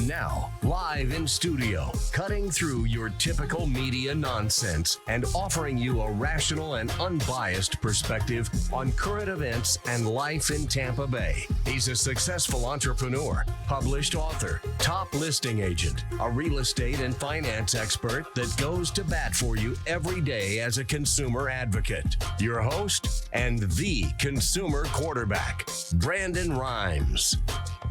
And now, live in studio, cutting through your typical media nonsense and offering you a rational and unbiased perspective on current events and life in Tampa Bay. He's a successful entrepreneur, published author, top listing agent, a real estate and finance expert that goes to bat for you every day as a consumer advocate. Your host and the consumer quarterback, Brandon Rhymes.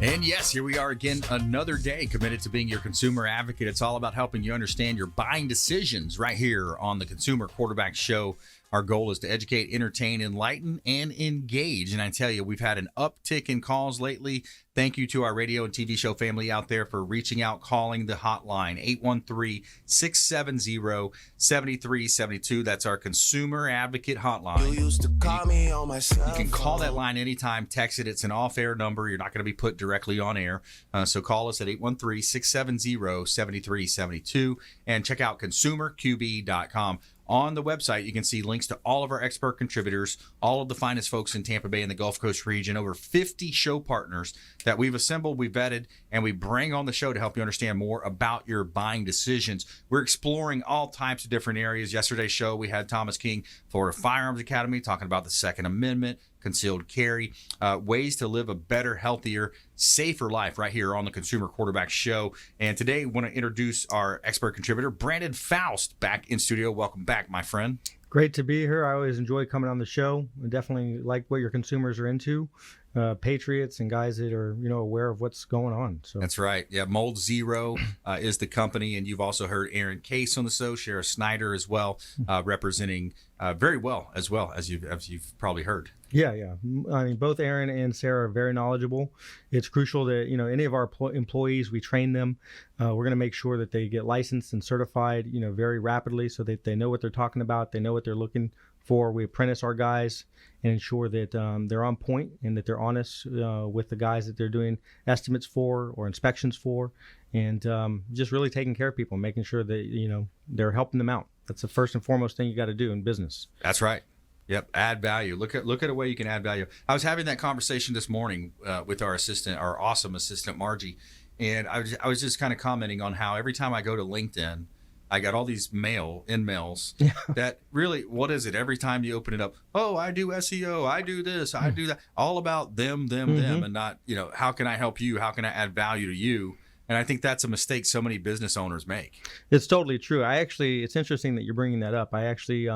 And yes, here we are again, another day committed to being your consumer advocate. It's all about helping you understand your buying decisions right here on the Consumer Quarterback Show. Our goal is to educate, entertain, enlighten, and engage. And I tell you, we've had an uptick in calls lately. Thank you to our radio and TV show family out there for reaching out, calling the hotline, 813-670-7372. That's our Consumer Advocate Hotline. You used to call me on my cell phone. You can call that line anytime, text it. It's an off-air number. You're not going to be put directly on air. So call us at 813-670-7372 and check out consumerqb.com. On the website, you can see links to all of our expert contributors, all of the finest folks in Tampa Bay and the Gulf Coast region, over 50 show partners that we've assembled, we vetted, and we bring on the show to help you understand more about your buying decisions. We're exploring all types of different areas. Yesterday's show, we had Thomas King, Florida Firearms Academy, talking about the Second Amendment, concealed carry, ways to live a better, healthier, safer life right here on the Consumer Quarterback Show. And today, I want to introduce our expert contributor, Brandon Faust, back in studio. Welcome back, my friend. Great to be here. I always enjoy coming on the show. I definitely like what your consumers are into. Patriots and guys that are, aware of what's going on. So that's right. Yeah, Mold Zero is the company, and you've also heard Aaron Case on the show, Sheriff Snyder as well, representing very well as you've probably heard. Yeah. I mean, both Aaron and Sarah are very knowledgeable. It's crucial that, any of our employees, we train them. We're going to make sure that they get licensed and certified, very rapidly so that they know what they're talking about. They know what they're looking for. We apprentice our guys and ensure that they're on point and that they're honest with the guys that they're doing estimates for or inspections for, and just really taking care of people, making sure that, they're helping them out. That's the first and foremost thing you got to do in business. That's right. Yep. Add value. Look at a way you can add value. I was having that conversation this morning with our awesome assistant, Margie. And I was just kind of commenting on how every time I go to LinkedIn, I got all these emails that really, what is it? Every time you open it up, oh, I do SEO, I do this, I do that, all about them, and not, how can I help you? How can I add value to you? And I think that's a mistake so many business owners make. It's totally true. It's interesting that you're bringing that up. I actually,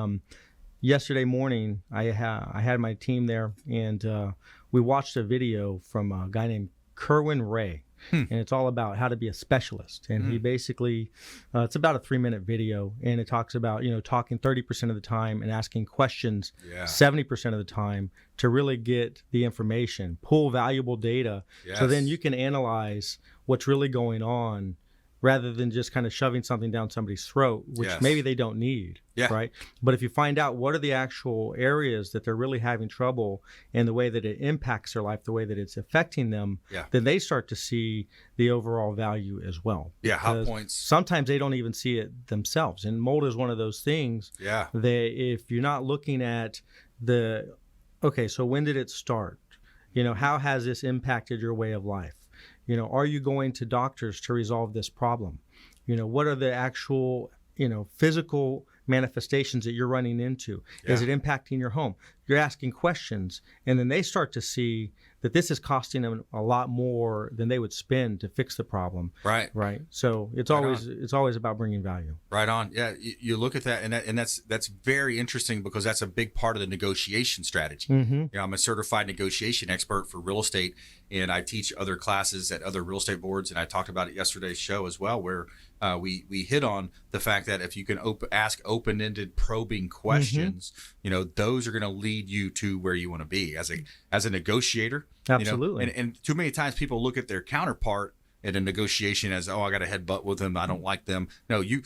yesterday morning, I had my team there, and we watched a video from a guy named Kerwin Ray. And it's all about how to be a specialist. And he basically, it's about a 3-minute video, and it talks about, talking 30% of the time and asking questions 70% of the time to really get the information, pull valuable data. So then you can analyze what's really going on rather than just kind of shoving something down somebody's throat, which maybe they don't need, right? But if you find out what are the actual areas that they're really having trouble and the way that it impacts their life, the way that it's affecting them, then they start to see the overall value as well. Yeah, hot points. Sometimes they don't even see it themselves. And mold is one of those things that if you're not looking at so when did it start? How has this impacted your way of life? Are you going to doctors to resolve this problem? What are the actual, physical manifestations that you're running into? Is it impacting your home? You're asking questions, and then they start to see that this is costing them a lot more than they would spend to fix the problem. Right. So it's always about bringing value. Right on. Yeah, you look at that, and that's very interesting because that's a big part of the negotiation strategy. I'm a certified negotiation expert for real estate, and I teach other classes at other real estate boards, and I talked about it yesterday's show as well, where we hit on the fact that if you can ask open-ended probing questions, those are going to lead you to where you want to be as a negotiator. Absolutely. And too many times people look at their counterpart in a negotiation as, oh, I got to headbutt with them, I don't like them. No, you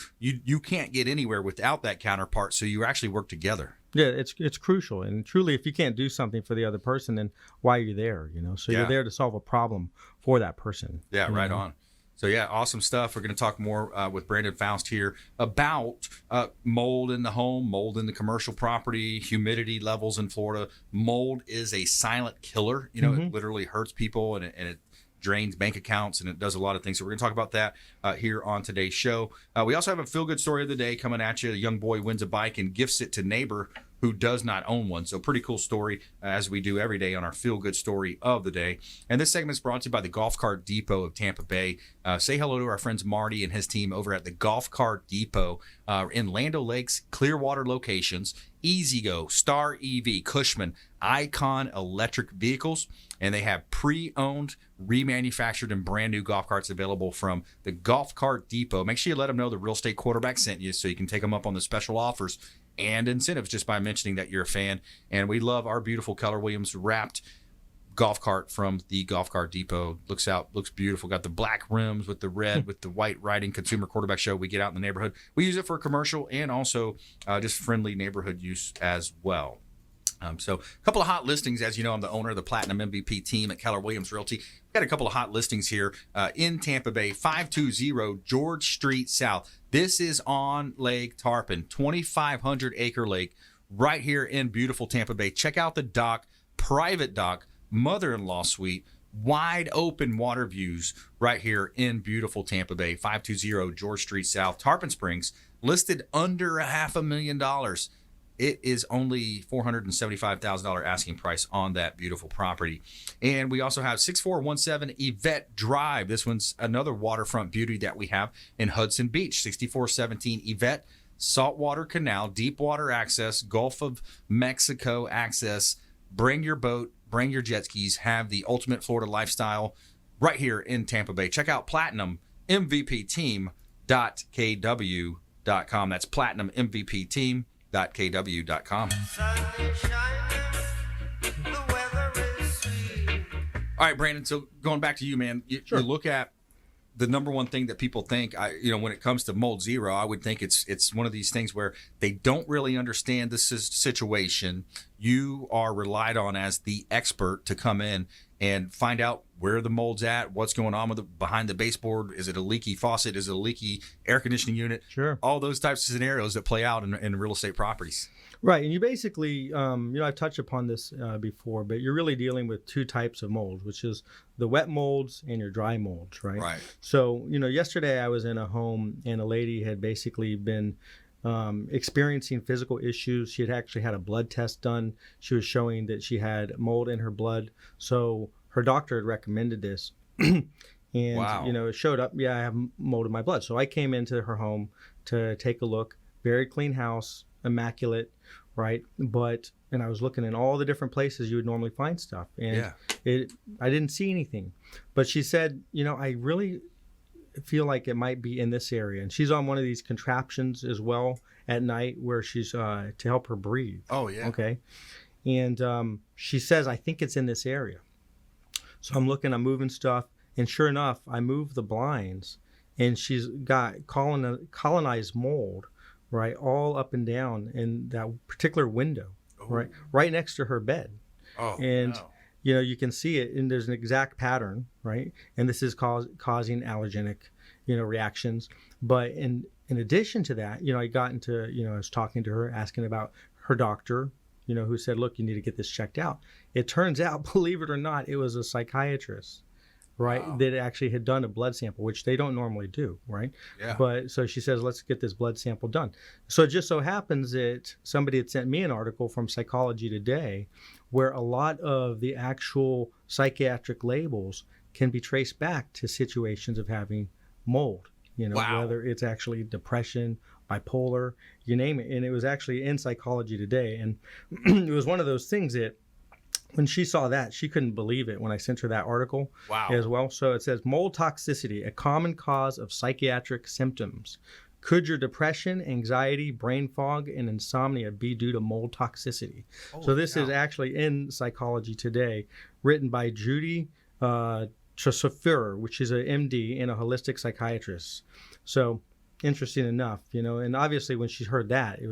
can't get anywhere without that counterpart, so you actually work together. Yeah, it's crucial. And truly, if you can't do something for the other person, then why are you there? So you're there to solve a problem for that person. Yeah, right on. So yeah, awesome stuff. We're going to talk more with Brandon Faust here about mold in the home, mold in the commercial property, humidity levels in Florida. Mold is a silent killer. It literally hurts people, and it drains bank accounts, and it does a lot of things. So we're going to talk about that here on today's show. We also have a feel-good story of the day coming at you. A young boy wins a bike and gifts it to neighbor who does not own one. So pretty cool story, as we do every day on our feel-good story of the day. And this segment is brought to you by the Golf Cart Depot of Tampa Bay. Say hello to our friends Marty and his team over at the Golf Cart Depot in Land O'Lakes, Clearwater locations. Easy Go, Star EV, Cushman, Icon electric vehicles, and they have pre-owned, remanufactured, and brand new golf carts available from the Golf Cart Depot. Make sure you let them know the Real Estate Quarterback sent you so you can take them up on the special offers and incentives just by mentioning that you're a fan. And we love our beautiful Keller Williams wrapped golf cart from the Golf Cart Depot. Looks beautiful. Got the black rims with the red with the white writing. Consumer Quarterback Show. We get out in the neighborhood. We use it for commercial and also just friendly neighborhood use as well. So a couple of hot listings. As you know, I'm the owner of the Platinum MVP team at Keller Williams Realty. We've got a couple of hot listings here in Tampa Bay, 520 George Street South. This is on Lake Tarpon, 2,500 acre lake right here in beautiful Tampa Bay. Check out the dock, private dock, mother-in-law suite, wide open water views right here in beautiful Tampa Bay, 520 George Street South, Tarpon Springs, listed under $500,000. It is only $475,000 asking price on that beautiful property. And we also have 6417 Yvette Drive. This one's another waterfront beauty that we have in Hudson Beach, 6417 Yvette, saltwater canal, deep water access, Gulf of Mexico access. Bring your boat, bring your jet skis, have the ultimate Florida lifestyle right here in Tampa Bay. Check out platinummvpteam.kw.com. That's platinummvpteam.kw.com. All right, Brandon, so going back to you, man, you look at the number one thing that people think, when it comes to Mold Zero, I would think it's one of these things where they don't really understand the situation. You are relied on as the expert to come in and find out where the mold's at, what's going on with behind the baseboard. Is it a leaky faucet? Is it a leaky air conditioning unit? Sure. All those types of scenarios that play out in real estate properties. Right. And you basically, I've touched upon this before, but you're really dealing with two types of molds, which is the wet molds and your dry molds, right? Right. So, yesterday I was in a home and a lady had basically been experiencing physical issues. She had actually had a blood test done. She was showing that she had mold in her blood. So her doctor had recommended this. And, wow. It showed up, I have mold in my blood. So I came into her home to take a look. Very clean house, immaculate, right? And I was looking in all the different places you would normally find stuff. And I didn't see anything. But she said, I really feel like it might be in this area. And she's on one of these contraptions as well at night where she's to help her breathe. Oh, yeah. Okay. And she says, I think it's in this area. So I'm moving stuff. And sure enough, I moved the blinds and she's got colonized mold, right, all up and down in that particular window, right next to her bed. Oh, and no. You can see it, and there's an exact pattern, right? And this is causing allergenic, reactions. But in addition to that, I got into, I was talking to her, asking about her doctor, who said, look, you need to get this checked out. It turns out, believe it or not, it was a psychiatrist, right? Wow. That actually had done a blood sample, which they don't normally do, right? Yeah. But so she says, let's get this blood sample done. So it just so happens that somebody had sent me an article from Psychology Today where a lot of the actual psychiatric labels can be traced back to situations of having mold, wow. whether it's actually depression, bipolar, you name it. And it was actually in Psychology Today. And it was one of those things that when she saw that, she couldn't believe it when I sent her that article as well. So it says, mold toxicity, a common cause of psychiatric symptoms. Could your depression, anxiety, brain fog, and insomnia be due to mold toxicity? So this is actually in Psychology Today, written by Judy Chasofur, which is an MD and a holistic psychiatrist. So interesting enough, and obviously when she heard that, it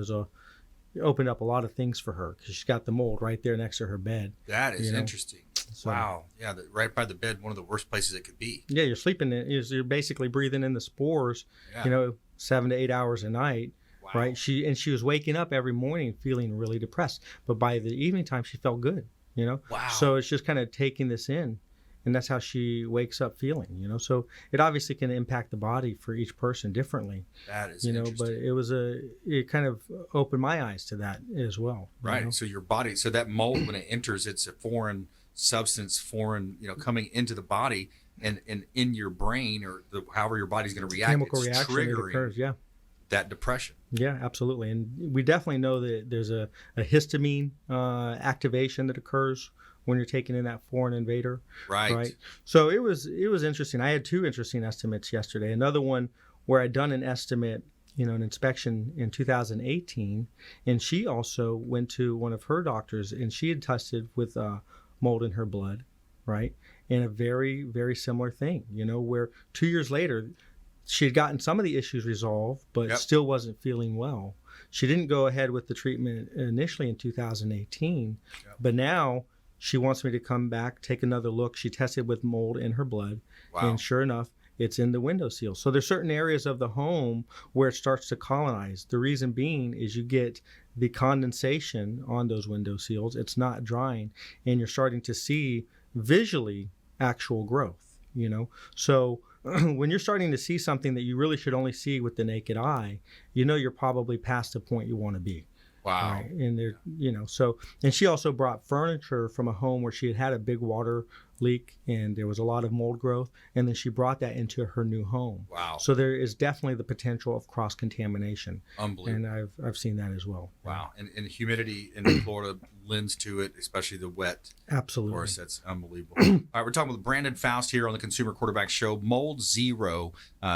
opened up a lot of things for her because she's got the mold right there next to her bed. That is interesting. So, wow. Yeah, right by the bed, one of the worst places it could be. Yeah, you're sleeping you're basically breathing in the spores, 7 to 8 hours a night, right? She was waking up every morning feeling really depressed, but by the evening time she felt good, Wow. So it's just kind of taking this in. and that's how she wakes up feeling, so it obviously can impact the body for each person differently. That is but it kind of opened my eyes to that as well. Right. So your body, so that mold, when it enters, it's a foreign substance, coming into the body and in your brain, or however your body's going to react. Chemical it's reaction that occurs, yeah. That depression. Yeah, absolutely. And we definitely know that there's a histamine activation that occurs when you're taking in that foreign invader. Right. So it was interesting. I had 2 interesting estimates yesterday. Another one where I'd done an estimate, an inspection in 2018, and she also went to one of her doctors, and she had tested with mold in her blood, right? And a very, very similar thing, where 2 years later, she had gotten some of the issues resolved, but still wasn't feeling well. She didn't go ahead with the treatment initially in 2018, but now she wants me to come back, take another look. She tested with mold in her blood, and sure enough, it's in the window seal. So there's certain areas of the home where it starts to colonize. The reason being is you get the condensation on those window seals. It's not drying, and you're starting to see visually actual growth, So when you're starting to see something that you really should only see with the naked eye, you're probably past the point you want to be. Wow. Right? And there, and she also brought furniture from a home where she had a big water leak and there was a lot of mold growth, and then she brought that into her new home. Wow. So there is definitely the potential of cross contamination. Unbelievable. And I've seen that as well. Wow. And humidity in Florida lends to it, especially the wet. Absolutely. Of course, that's unbelievable. All right, we're talking with Brandon Faust here on the Consumer Quarterback Show. Mold Zero.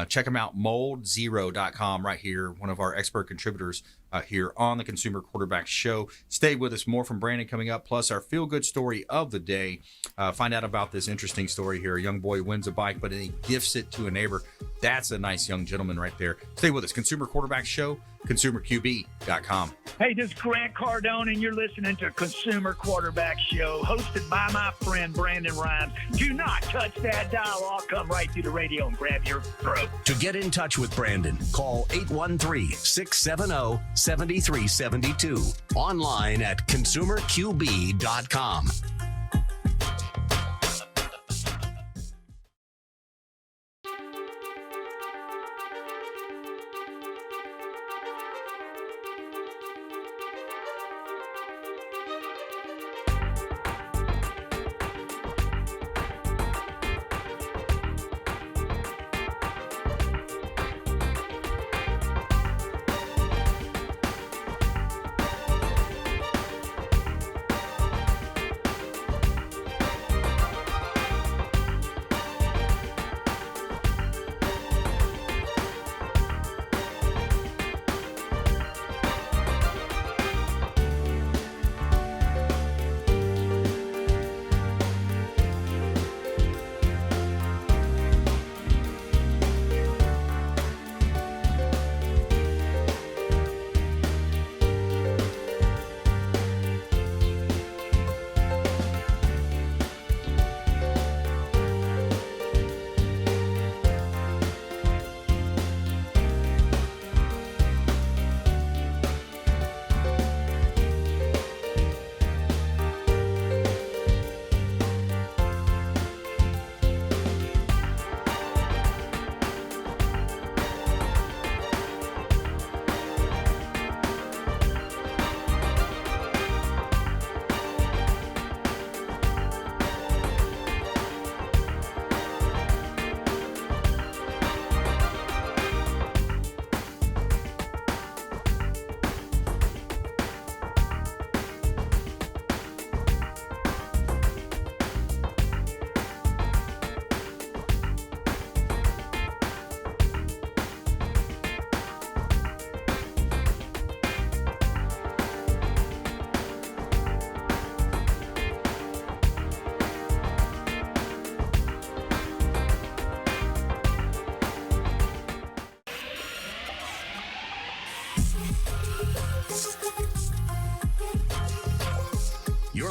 Check them out, moldzero.com, right here, one of our expert contributors here on the Consumer Quarterback Show. Stay with us. More from Brandon coming up, plus our feel-good story of the day. Find out about this interesting story here. A young boy wins a bike, but then he gifts it to a neighbor. That's a nice young gentleman right there. Stay with us. Consumer Quarterback Show, consumerqb.com. Hey, this is Grant Cardone, and you're listening to Consumer Quarterback Show, hosted by my friend Brandon Rhymes. Do not touch that dial. I'll come right through the radio and grab your throat. To get in touch with Brandon, call 813-670-7372. Online at consumerqb.com.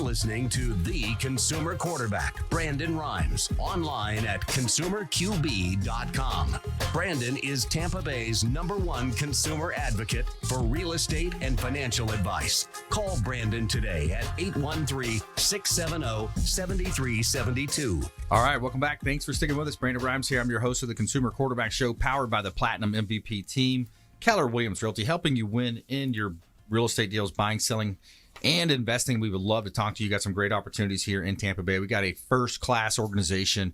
listening to the consumer quarterback, Brandon Rhymes, online at consumerqb.com. Brandon is Tampa Bay's #1 consumer advocate for real estate and financial advice. Call Brandon today at 813-670-7372. All right, welcome back. Thanks for sticking with us. Brandon Rhymes here. I'm your host of the Consumer Quarterback Show, powered by the Platinum MVP team. Keller Williams Realty, helping you win in your real estate deals, buying, selling, and investing. We would love to talk to you. Got some great opportunities here in Tampa Bay. We got a first-class organization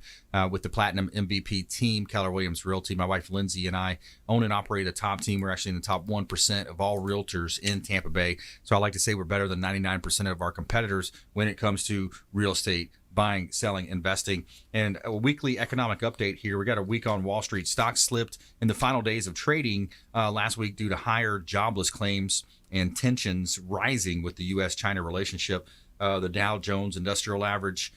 with the Platinum MVP team, Keller Williams Realty. My wife Lindsay and I own and operate a top team. We're actually in the top 1% of all realtors in Tampa Bay. So I like to say we're better than 99% of our competitors when it comes to real estate buying, selling, investing. And a weekly economic update here. We got a week on Wall Street. Stocks slipped in the final days of trading last week due to higher jobless claims and tensions rising with the U.S.-China relationship. The Dow Jones Industrial Average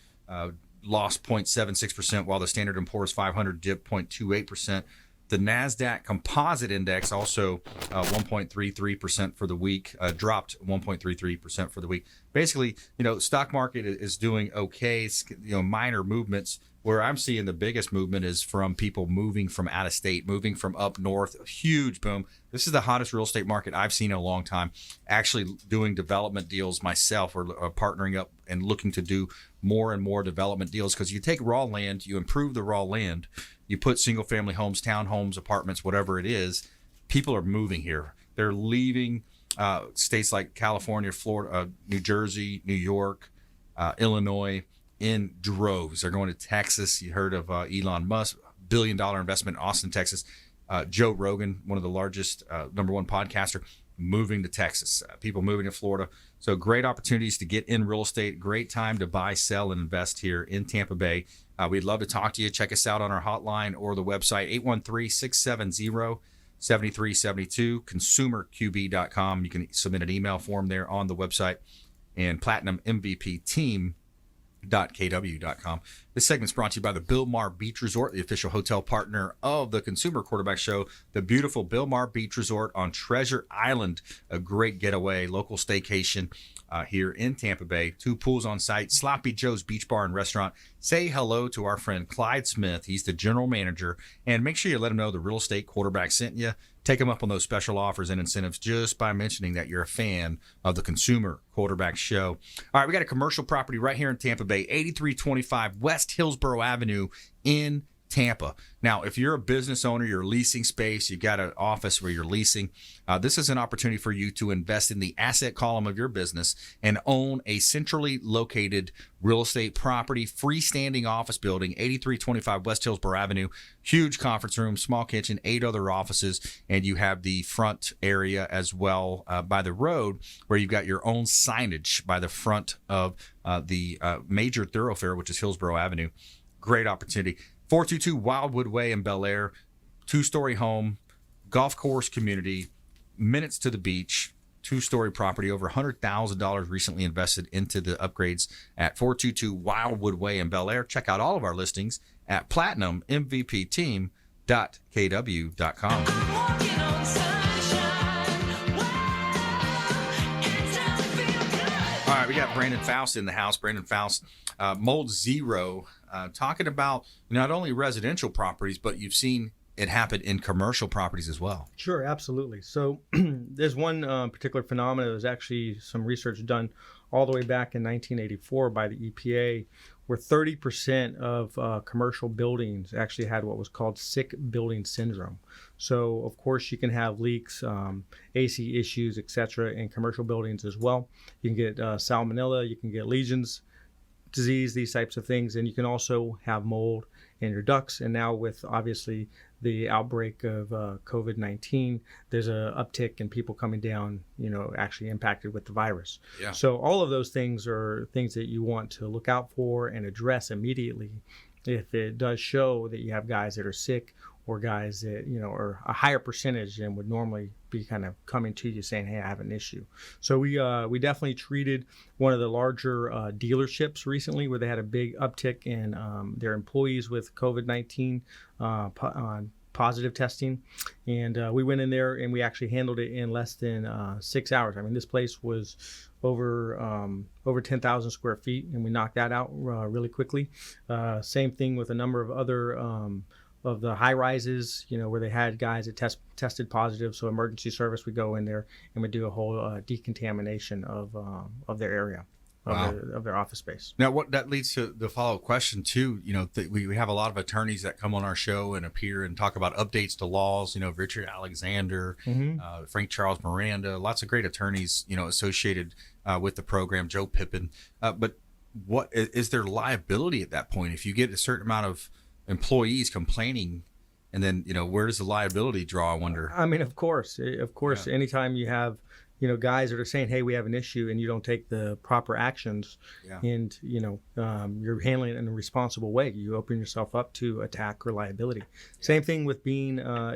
lost 0.76%, while the Standard & Poor's 500 dipped 0.28%. The NASDAQ Composite Index also 1.33% for the week, dropped 1.33% for the week. Basically, stock market is doing okay. It's, minor movements. Where I'm seeing the biggest movement is from people moving from out of state, moving from up north. A huge boom. This is the hottest real estate market I've seen in a long time. Actually doing development deals myself, or partnering up and looking to do more and more development deals, because you take raw land, you improve the raw land, you put single family homes, townhomes, apartments, whatever it is. People are moving here. They're leaving states like California, Florida, New Jersey, New York, Illinois, in droves. They're going to Texas. You heard of Elon Musk, $1 billion investment in Austin, Texas. Joe Rogan, one of the largest, #1 podcaster, moving to Texas. People moving to Florida. So great opportunities to get in real estate. Great time to buy, sell, and invest here in Tampa Bay. We'd love to talk to you. Check us out on our hotline or the website, 813-670-7372, consumerqb.com. You can submit an email form there on the website. And Platinum MVP team .kw.com. This segment's brought to you by the BELLEAIR Beach Resort, the official hotel partner of the Consumer Quarterback Show. The beautiful BELLEAIR Beach Resort on Treasure Island, a great getaway, local staycation here in Tampa Bay. 2 pools on site, Sloppy Joe's Beach Bar and Restaurant. Say hello to our friend Clyde Smith. He's the general manager, and make sure you let him know the real estate quarterback sent you. Take them up on those special offers and incentives just by mentioning that you're a fan of the Consumer Quarterback Show. All right, we got a commercial property right here in Tampa Bay, 8325 West Hillsborough Avenue in Tampa. Now, if you're a business owner, you're leasing space, you've got an office where you're leasing, this is an opportunity for you to invest in the asset column of your business and own a centrally located real estate property, freestanding office building, 8325 West Hillsborough Avenue, huge conference room, small kitchen, 8 other offices, and you have the front area as well by the road where you've got your own signage by the front of the major thoroughfare, which is Hillsborough Avenue. Great opportunity. 422 Wildwood Way in BELLEAIR, 2-story home, golf course community, minutes to the beach, 2-story property, over $100,000 recently invested into the upgrades at 422 Wildwood Way in BELLEAIR. Check out all of our listings at platinummvpteam.kw.com. All right, we got Brandon Faust in the house. Brandon Faust, Mold Zero, talking about not only residential properties, but you've seen it happen in commercial properties as well. Sure, absolutely. So there's one particular phenomenon. There was actually some research done all the way back in 1984 by the EPA, where 30% of commercial buildings actually had what was called sick building syndrome. So, of course, you can have leaks, AC issues, etc. in commercial buildings as well. You can get salmonella, you can get legions disease, these types of things, and you can also have mold in your ducts. And now with obviously the outbreak of COVID-19, there's a uptick in people coming down, actually impacted with the virus. Yeah. So all of those things are things that you want to look out for and address immediately if it does show that you have guys that are sick or guys that, are a higher percentage than would normally be kind of coming to you saying, hey, I have an issue. So we definitely treated one of the larger dealerships recently where they had a big uptick in their employees with COVID-19 positive testing, and we went in there and we actually handled it in less than 6 hours. I mean, this place was over 10,000 square feet, and we knocked that out really quickly. Same thing with a number of other of the high rises, where they had guys that tested positive. So emergency service would go in there and would do a whole decontamination of their area, of their office space. Now, what that leads to the follow-up question too. We have a lot of attorneys that come on our show and appear and talk about updates to laws. Richard Alexander, Frank Charles Miranda, lots of great attorneys, associated with the program. Joe Pippin. But what is there liability at that point if you get a certain amount of employees complaining, and then where does the liability draw? I wonder. I mean, of course, Yeah. anytime you have guys that are saying, hey, we have an issue, and you don't take the proper actions, and you're handling it in a responsible way, you open yourself up to attack or liability. Same thing with being a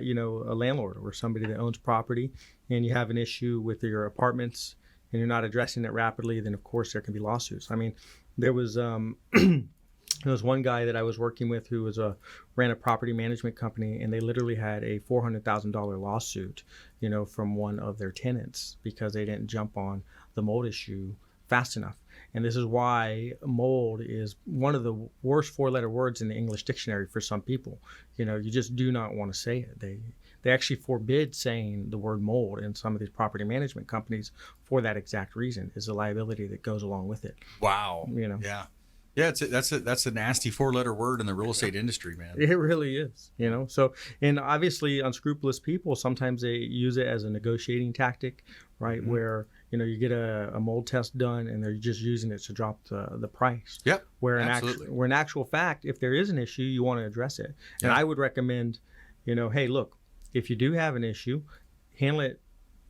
landlord or somebody that owns property, and you have an issue with your apartments and you're not addressing it rapidly, then of course there can be lawsuits. I mean, there was there was one guy that I was working with who ran a property management company, and they literally had a $400,000 lawsuit, from one of their tenants because they didn't jump on the mold issue fast enough. And this is why mold is one of the worst 4-letter words in the English dictionary for some people. You just do not want to say it. They actually forbid saying the word mold in some of these property management companies for that exact reason, is the liability that goes along with it. Wow. Yeah. Yeah, that's a nasty 4-letter word in the real estate industry, man. It really is, So, and obviously, unscrupulous people sometimes they use it as a negotiating tactic, right? Mm-hmm. Where you get a mold test done, and they're just using it to drop the price. Yep. Where in actual fact, if there is an issue, you want to address it. And I would recommend, hey, look, if you do have an issue, handle it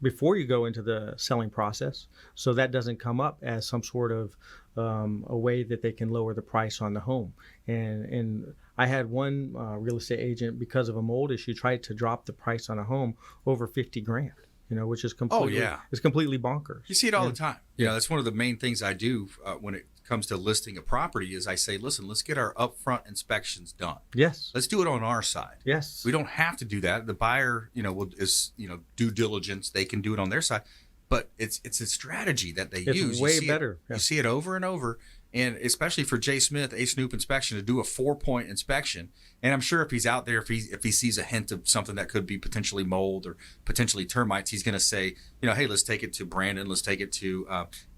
before you go into the selling process, so that doesn't come up as some sort of a way that they can lower the price on the home. And I had one real estate agent, because of a mold issue, tried to drop the price on a home over $50,000. Which is completely bonkers. You see it all the time. That's one of the main things I do when it comes to listing a property is I say, listen, let's get our upfront inspections done. Yes. Let's do it on our side. Yes. We don't have to do that. The buyer, is due diligence. They can do it on their side, but it's a strategy that they use. It's way better. You see it over and over. And especially for Jay Smith, A Snoop Inspection, to do a 4-point inspection. And I'm sure if he's out there, if he sees a hint of something that could be potentially mold or potentially termites, he's going to say, hey, let's take it to Brandon. Let's take it to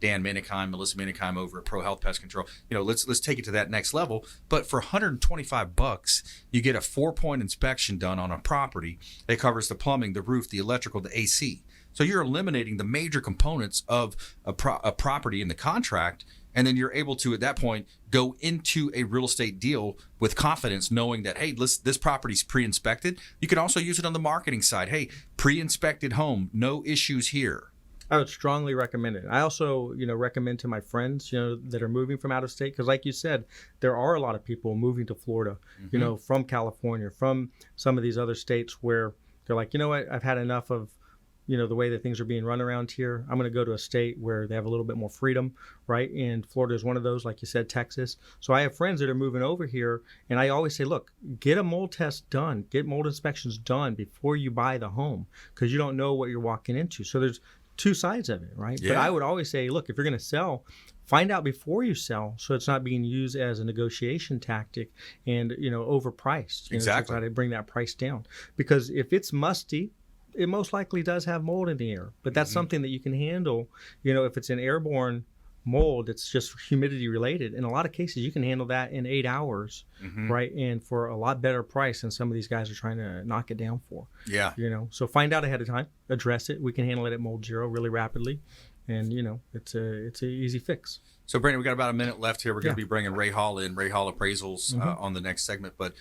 Dan Minikheim, Melissa Minikheim over at Pro Health Pest Control. Let's take it to that next level. But for $125, you get a 4-point inspection done on a property that covers the plumbing, the roof, the electrical, the AC. So you're eliminating the major components of a property in the contract. And then you're able to, at that point, go into a real estate deal with confidence, knowing that, hey, this property's pre-inspected. You can also use it on the marketing side. Hey, pre-inspected home, no issues here. I would strongly recommend it. I also, recommend to my friends, that are moving from out of state, because like you said, there are a lot of people moving to Florida, from California, from some of these other states where they're like, what, I've had enough of the way that things are being run around here. I'm going to go to a state where they have a little bit more freedom, right? And Florida is one of those, like you said, Texas. So I have friends that are moving over here, and I always say, look, get a mold test done, get mold inspections done before you buy the home, because you don't know what you're walking into. So there's two sides of it, right? Yeah. But I would always say, look, if you're going to sell, find out before you sell, so it's not being used as a negotiation tactic and, overpriced. Exactly. To try to bring that price down. Because if it's musty, it most likely does have mold in the air, but that's something that you can handle. If it's an airborne mold, it's just humidity related. In a lot of cases, you can handle that in 8 hours, right? And for a lot better price than some of these guys are trying to knock it down for. Yeah. So find out ahead of time, address it. We can handle it at Mold Zero really rapidly. And, it's an easy fix. So, Brandon, we got about a minute left here. We're going to be bringing Ray Hall in, Ray Hall Appraisals, on the next segment. But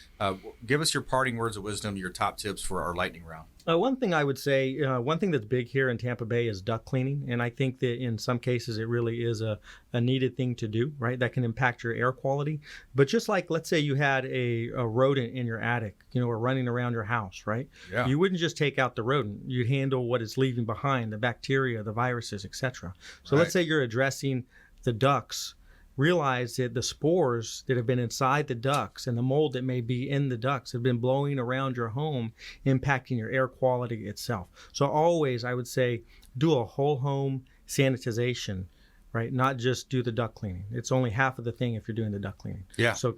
give us your parting words of wisdom, your top tips for our lightning round. One thing I would say, one thing that's big here in Tampa Bay is duct cleaning. And I think that in some cases it really is a needed thing to do, right? That can impact your air quality. But just like, let's say you had a rodent in your attic, or running around your house, right? Yeah. You wouldn't just take out the rodent. You'd handle what it's leaving behind, the bacteria, the viruses, etc. So let's say you're addressing the ducts, realize that the spores that have been inside the ducts and the mold that may be in the ducts have been blowing around your home, impacting your air quality itself. So always, I would say, do a whole home sanitization, right? Not just do the duct cleaning. It's only half of the thing if you're doing the duct cleaning. Yeah. So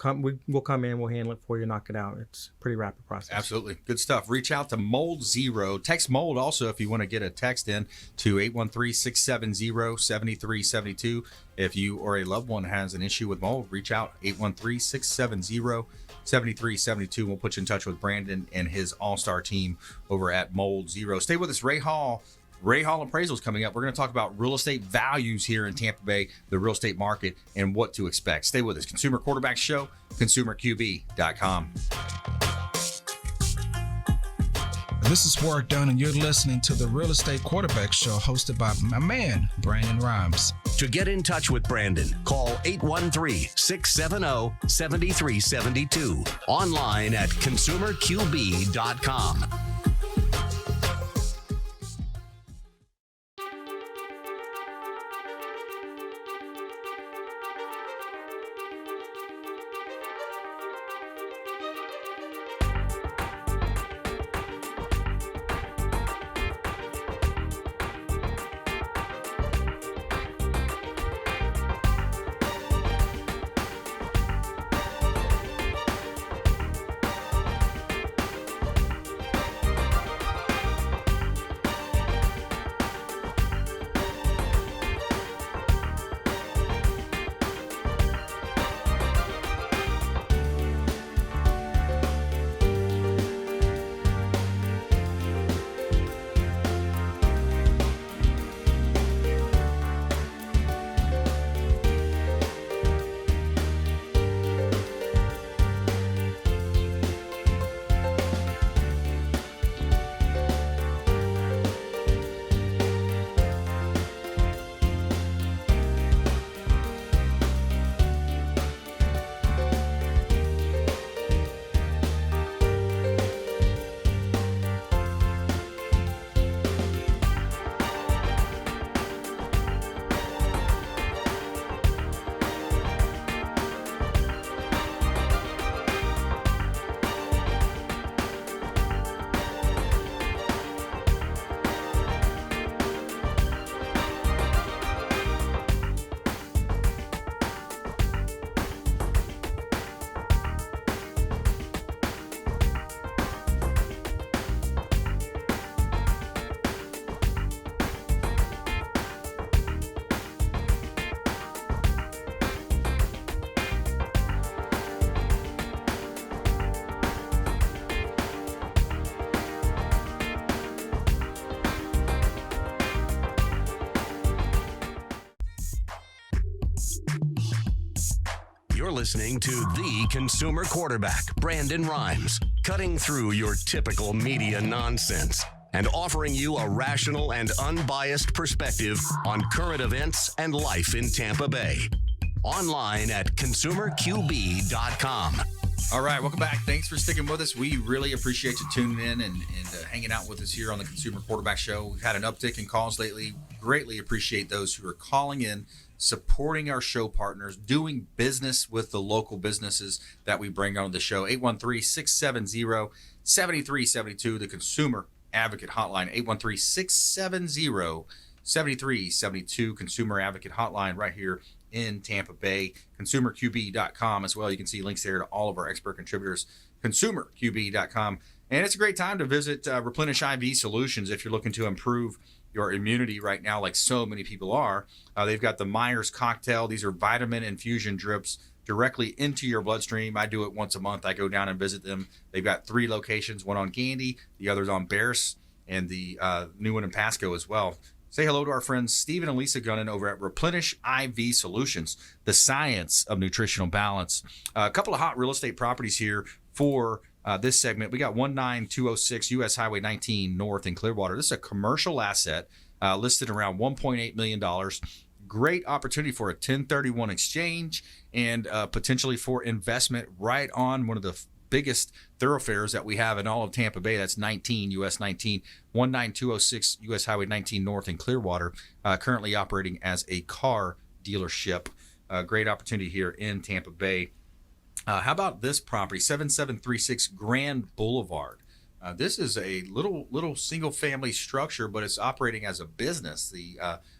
we'll come in, we'll handle it for you, knock it out. It's a pretty rapid process. Absolutely. Good stuff. Reach out to Mold Zero. Text Mold also if you want to get a text in to 813-670-7372. If you or a loved one has an issue with mold, reach out 813-670-7372. We'll put you in touch with Brandon and his all-star team over at Mold Zero. Stay with us. Ray Hall Appraisals coming up. We're going to talk about real estate values here in Tampa Bay, the real estate market, and what to expect. Stay with us. Consumer Quarterback Show, consumerqb.com. This is Warwick Dunn, and you're listening to the Real Estate Quarterback Show hosted by my man, Brandon Rhymes. To get in touch with Brandon, call 813-670-7372. Online at consumerqb.com. You're listening to the Consumer Quarterback, Brandon Rhymes, cutting through your typical media nonsense and offering you a rational and unbiased perspective on current events and life in Tampa Bay. Online at consumerqb.com. All right, welcome back. Thanks for sticking with us. We really appreciate you tuning in and hanging out with us here on the Consumer Quarterback Show. We've had an uptick in calls lately. Greatly appreciate those who are calling in, supporting our show partners, doing business with the local businesses that we bring on the show. 813-670-7372, the Consumer Advocate Hotline. 813-670-7372, Consumer Advocate Hotline right here in Tampa Bay. ConsumerQB.com as well. You can see links there to all of our expert contributors. ConsumerQB.com. And it's a great time to visit Replenish IV Solutions if you're looking to improve your immunity right now, like so many people are. They've got the Myers cocktail. These are vitamin infusion drips directly into your bloodstream. I do it once a month. I go down and visit them. They've got 3 locations, one on Gandy, the other's on Barris, and the new one in Pasco as well. Say hello to our friends Stephen and Lisa Gunnan over at Replenish IV Solutions, the science of nutritional balance. A couple of hot real estate properties here for this segment. We got 19206 US Highway 19 North in Clearwater. This is a commercial asset listed around $1.8 million. Great opportunity for a 1031 exchange and potentially for investment right on one of the biggest thoroughfares that we have in all of Tampa Bay. That's 19 US 19, 19206 US Highway 19 North in Clearwater, currently operating as a car dealership. Great opportunity here in Tampa Bay. How about this property, 7736 Grand Boulevard? This is a little single family structure, but it's operating as a business. The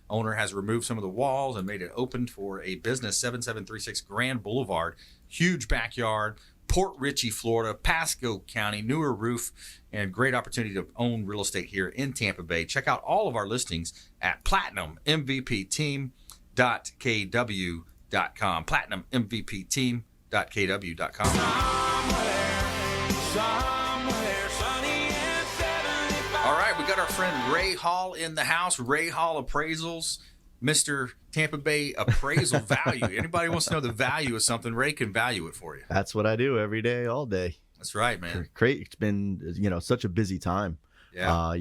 owner has removed some of the walls and made it open for a business. 7736 Grand Boulevard, huge backyard, Port Richey, Florida, Pasco County, newer roof, and great opportunity to own real estate here in Tampa Bay. Check out all of our listings at platinummvpteam.kw.com. platinummvpteam.kw.com. All right, we got our friend Ray Hall in the house. Ray Hall Appraisals, Mr. Tampa Bay appraisal value. Anybody wants to know the value of something, Ray can value it for you. That's what I do every day, all day. That's right, man. Great. It's been, such a busy time. Yeah. I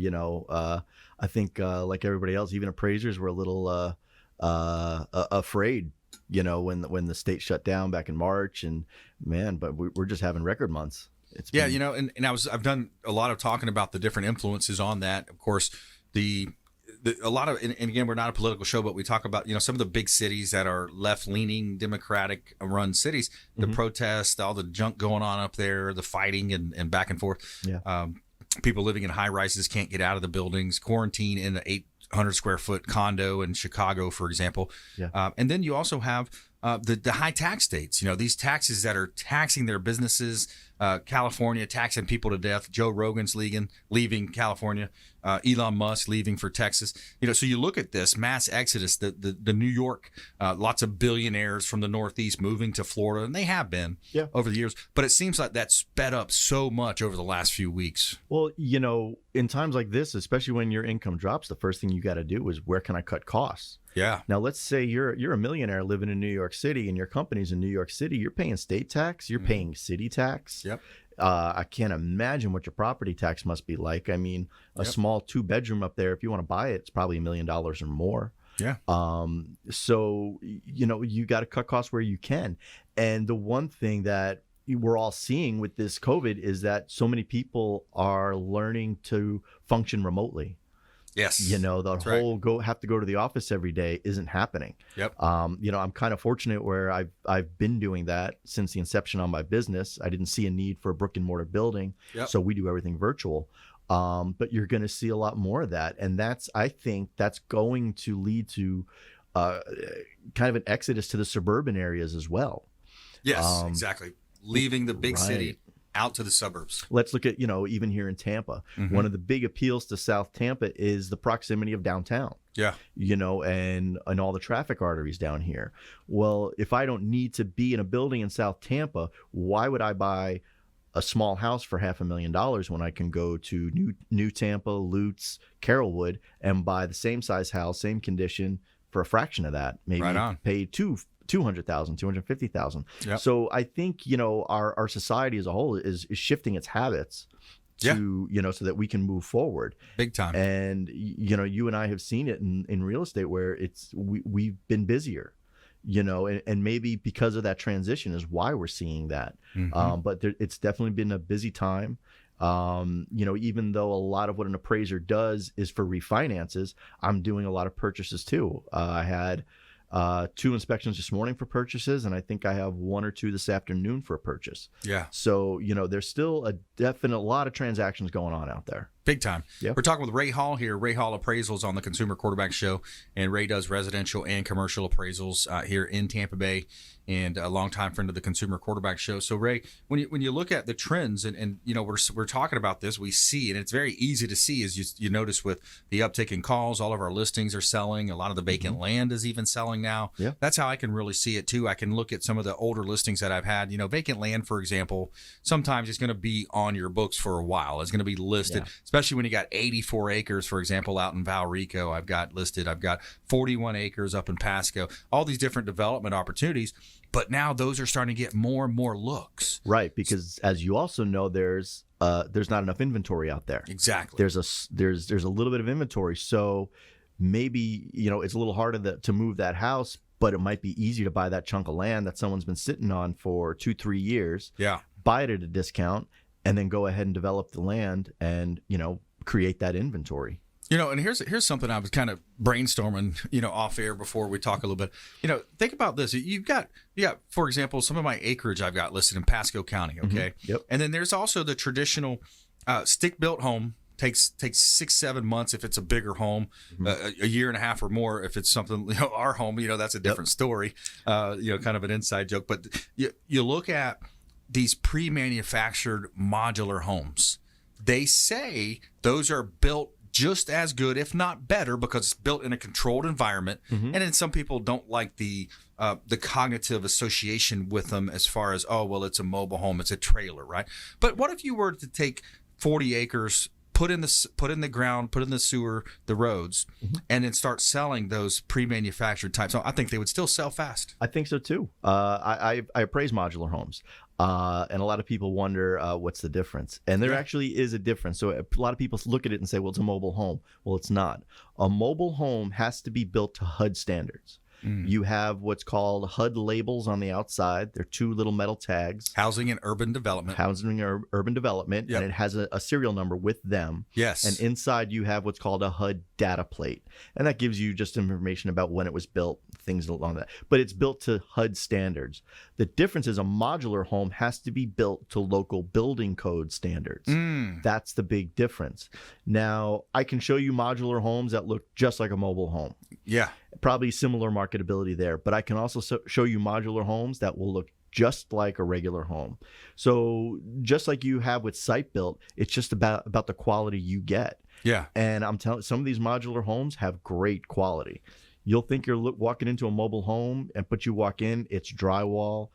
think like everybody else, even appraisers were a little afraid, when the state shut down back in March, and but we're just having record months. I've done a lot of talking about the different influences on that. Of course, a lot of, and again, we're not a political show, but we talk about, some of the big cities that are left-leaning, Democratic-run cities, the protests, all the junk going on up there, the fighting and back and forth. Yeah. People living in high-rises can't get out of the buildings, quarantine in an 800-square-foot condo in Chicago, for example. Yeah. And then you also have the high tax states, these taxes that are taxing their businesses, California taxing people to death. Joe Rogan's leaving California, Elon Musk leaving for Texas. So you look at this mass exodus, the New York, lots of billionaires from the Northeast moving to Florida, and they have been over the years. But it seems like that sped up so much over the last few weeks. Well, in times like this, especially when your income drops, the first thing you got to do is, where can I cut costs? Yeah. Now, let's say you're a millionaire living in New York City, and your company's in New York City. You're paying state tax. You're paying city tax. Yep. I can't imagine what your property tax must be like. I mean, a small 2-bedroom up there, if you want to buy it, it's probably $1 million or more. Yeah. So, you got to cut costs where you can. And the one thing that we're all seeing with this COVID is that so many people are learning to function remotely. Yes. Have to go to the office every day isn't happening. Yep. I'm kind of fortunate where I've been doing that since the inception of my business. I didn't see a need for a brick and mortar building. Yep. So we do everything virtual. But you're going to see a lot more of that. And I think that's going to lead to kind of an exodus to the suburban areas as well. Yes, exactly. Leaving the big city out to the suburbs. Let's look at, even here in Tampa. One of the big appeals to South Tampa is the proximity of downtown. Yeah. And all the traffic arteries down here. Well, if I don't need to be in a building in South Tampa, why would I buy a small house for $500,000 when I can go to New Tampa, Lutz, Carrollwood, and buy the same size house, same condition for a fraction of that? Maybe pay $200,000, $250,000. Yep. So I think, our society as a whole is shifting its habits to, so that we can move forward. Big time. And, you and I have seen it in real estate where we've been busier, and maybe because of that transition is why we're seeing that. But it's definitely been a busy time. Even though a lot of what an appraiser does is for refinances, I'm doing a lot of purchases too. I had 2 inspections this morning for purchases, and I think I have 1 or 2 this afternoon for a purchase. Yeah. So, there's still a lot of transactions going on out there. Big time. Yep. We're talking with Ray Hall here. Ray Hall Appraisals on the Consumer Quarterback Show, and Ray does residential and commercial appraisals here in Tampa Bay, and a longtime friend of the Consumer Quarterback Show. So, Ray, when you look at the trends, and we're talking about this, we see, and it's very easy to see, as you notice with the uptick in calls, all of our listings are selling. A lot of the vacant land is even selling now. Yeah. That's how I can really see it too. I can look at some of the older listings that I've had. Vacant land, for example, sometimes it's going to be on your books for a while. It's going to be listed, especially when you got 84 acres, for example, out in Valrico. I've got 41 acres up in Pasco, all these different development opportunities. But now those are starting to get more and more looks. Right, because as you also know, there's not enough inventory out there. Exactly. There's a little bit of inventory, so maybe it's a little harder to move that house, but it might be easier to buy that chunk of land that someone's been sitting on for 2-3 years. Yeah. Buy it at a discount, and then go ahead and develop the land and create that inventory. And here's something I was kind of brainstorming, off air before we talk a little bit. Think about this. You've got, for example, some of my acreage I've got listed in Pasco County. Okay. Yep. And then there's also the traditional stick built home. Takes 6-7 months if it's a bigger home, a year and a half or more if it's something. Our home, that's a different story. Kind of an inside joke. But you look at these pre-manufactured modular homes. They say those are built just as good, if not better, because it's built in a controlled environment. And then some people don't like the cognitive association with them as far as, it's a mobile home, it's a trailer, right? But what if you were to take 40 acres, put in the ground, put in the sewer, the roads, and then start selling those pre-manufactured types? So I think they would still sell fast. I think so too. I appraise modular homes, and a lot of people wonder what's the difference. And there actually is a difference. So a lot of people look at it and say, well, it's a mobile home. Well, it's not. A mobile home has to be built to HUD standards. You have what's called HUD labels on the outside. They're two little metal tags. Housing and Urban Development. Urban Development, and it has a serial number with them. Yes. And inside you have what's called a HUD data plate. And that gives you just information about when it was built, things along that. But it's built to HUD standards. The difference is a modular home has to be built to local building code standards. That's the big difference. Now, I can show you modular homes that look just like a mobile home. Yeah. Probably similar marketability there, but I can also show you modular homes that will look just like a regular home. So just like you have with site built, it's just about the quality you get. Yeah. And I'm telling some of these modular homes have great quality. You'll think you're walking into a mobile home, but you walk in, it's drywall,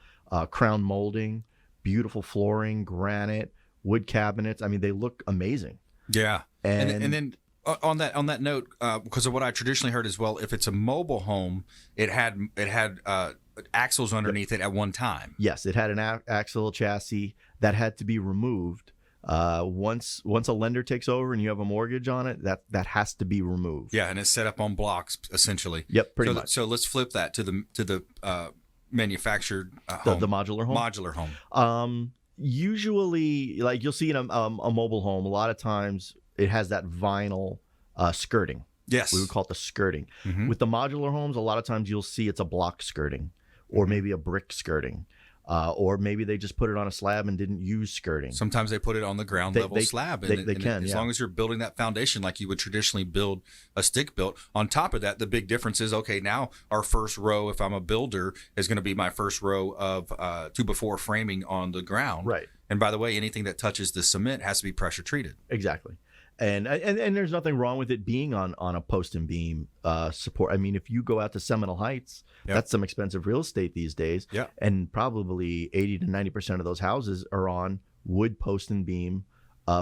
crown molding, beautiful flooring, granite, wood cabinets. I mean, they look amazing. Yeah. And then on that note, because of what I traditionally heard as well, if it's a mobile home, it had axles underneath it at one time. Yes, it had an axle chassis that had to be removed. Once a lender takes over and you have a mortgage on it, that has to be removed. Yeah, and it's set up on blocks essentially. Yep, pretty much. So let's flip that to the manufactured home. The modular home. Modular home. Usually, like you'll see in a mobile home, a lot of times it has that vinyl skirting. Yes. We would call it the skirting. With the modular homes, a lot of times you'll see it's a block skirting or maybe a brick skirting. Or maybe they just put it on a slab and didn't use skirting. Sometimes they put it on the ground level slab. They can, as long as you're building that foundation like you would traditionally build a stick built. On top of that, the big difference is, okay, now our first row, if I'm a builder, is going to be my first row of 2x4 framing on the ground. Right. And by the way, anything that touches the cement has to be pressure treated. Exactly. And there's nothing wrong with it being on a post and beam support. I mean, if you go out to Seminole Heights, that's some expensive real estate these days. Yeah. And probably 80 to 90% of those houses are on wood post and beam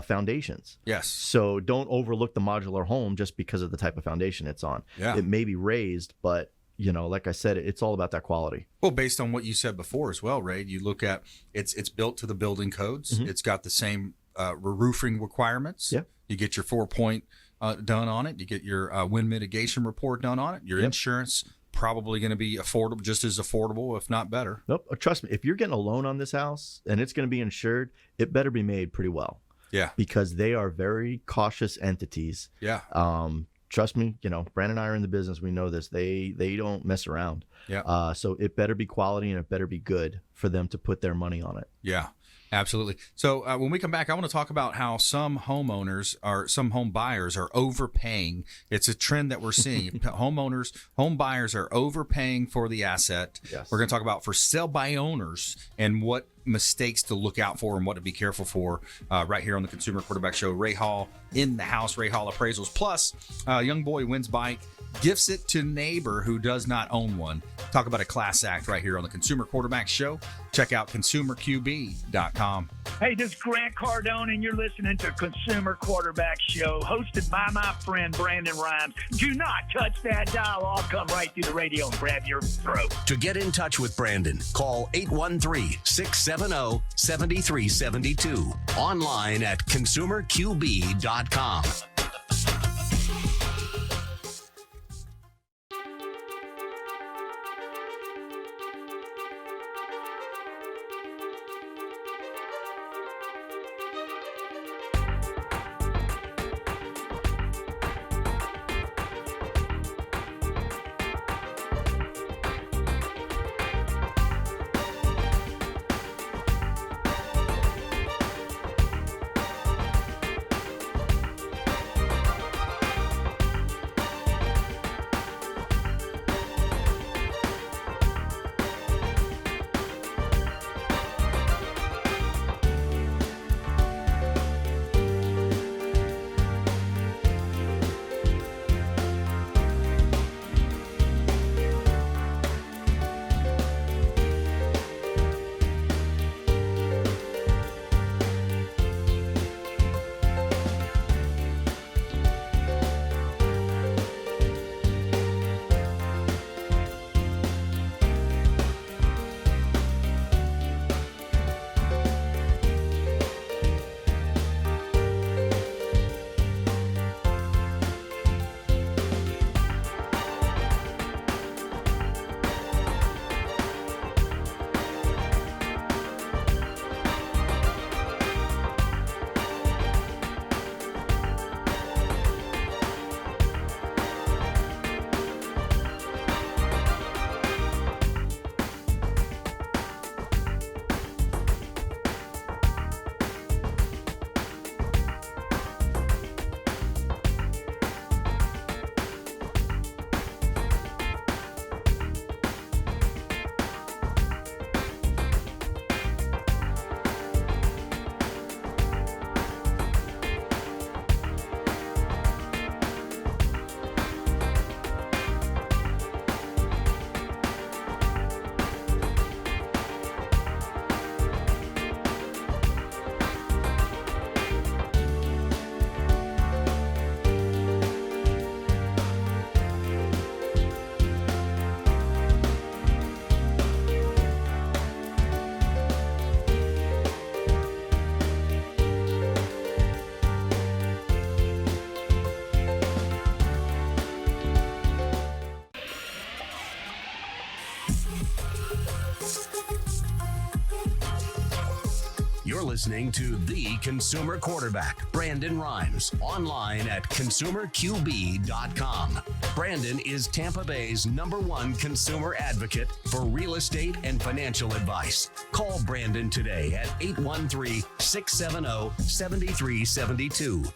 foundations. Yes. So don't overlook the modular home just because of the type of foundation it's on. Yeah. It may be raised, but like I said, it's all about that quality. Well, based on what you said before as well, Ray, you look at it's built to the building codes. It's got the same roofing requirements. Yeah. You get your 4-point done on it. You get your wind mitigation report done on it. Your insurance probably going to be affordable, just as affordable, if not better. Nope. Trust me, if you're getting a loan on this house and it's going to be insured, it better be made pretty well. Yeah. Because they are very cautious entities. Yeah. Trust me, Brandon and I are in the business. We know this. They don't mess around. Yeah. So it better be quality and it better be good for them to put their money on it. Yeah. Absolutely. So when we come back, I want to talk about how some home buyers are overpaying. It's a trend that we're seeing. Home buyers are overpaying for the asset. Yes. We're going to talk about for sale by owners and what mistakes to look out for and what to be careful for right here on the Consumer Quarterback Show. Ray Hall in the house, Ray Hall Appraisals. Plus, young boy wins bike, gifts it to neighbor who does not own one. Talk about a class act right here on the Consumer Quarterback Show. Check out consumerqb.com. Hey, this is Grant Cardone, and you're listening to Consumer Quarterback Show, hosted by my friend Brandon Rhymes. Do not touch that dial. I'll come right through the radio and grab your throat. To get in touch with Brandon, call 813-670-7372. Online at consumerqb.com. You're listening to the consumer quarterback, Brandon Rhymes, online at consumerqb.com. Brandon is Tampa Bay's #1 consumer advocate for real estate and financial advice. Call Brandon today at 813-670-7372.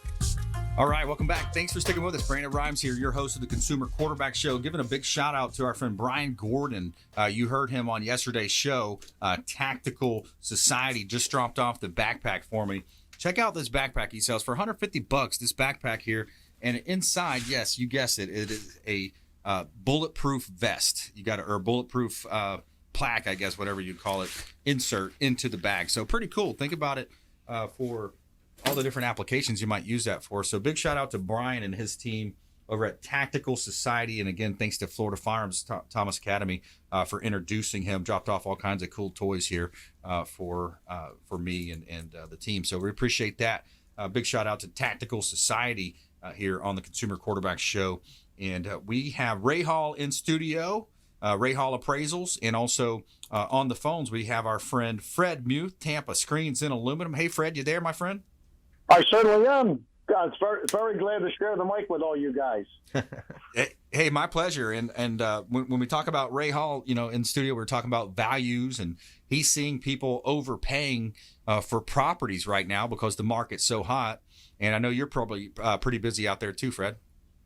All right, welcome back. Thanks for sticking with us. Brandon Rhymes here, your host of the Consumer Quarterback Show. Giving a big shout out to our friend Brian Gordon. You heard him on yesterday's show. Tactical Society just dropped off the backpack for me. Check out this backpack he sells for $150. This backpack here, and inside, yes, you guessed it, it is a bulletproof vest. You got or bulletproof plaque, I guess, whatever you call it, insert into the bag. So pretty cool. Think about it for all the different applications you might use that for. So big shout out to Brian and his team over at Tactical Society. And again, thanks to Florida Firearms Thomas Academy for introducing him. Dropped off all kinds of cool toys here for me and the team. So we appreciate that. Big shout out to Tactical Society here on the Consumer Quarterback Show. And we have Ray Hall in studio, Ray Hall Appraisals, and also on the phones we have our friend Fred Muth, Tampa Screens in Aluminum. Hey, Fred, you there, my friend? I certainly am. God, very glad to share the mic with all you guys. Hey, my pleasure. And when we talk about Ray Hall, in the studio, we're talking about values, and he's seeing people overpaying for properties right now because the market's so hot. And I know you're probably pretty busy out there too, Fred.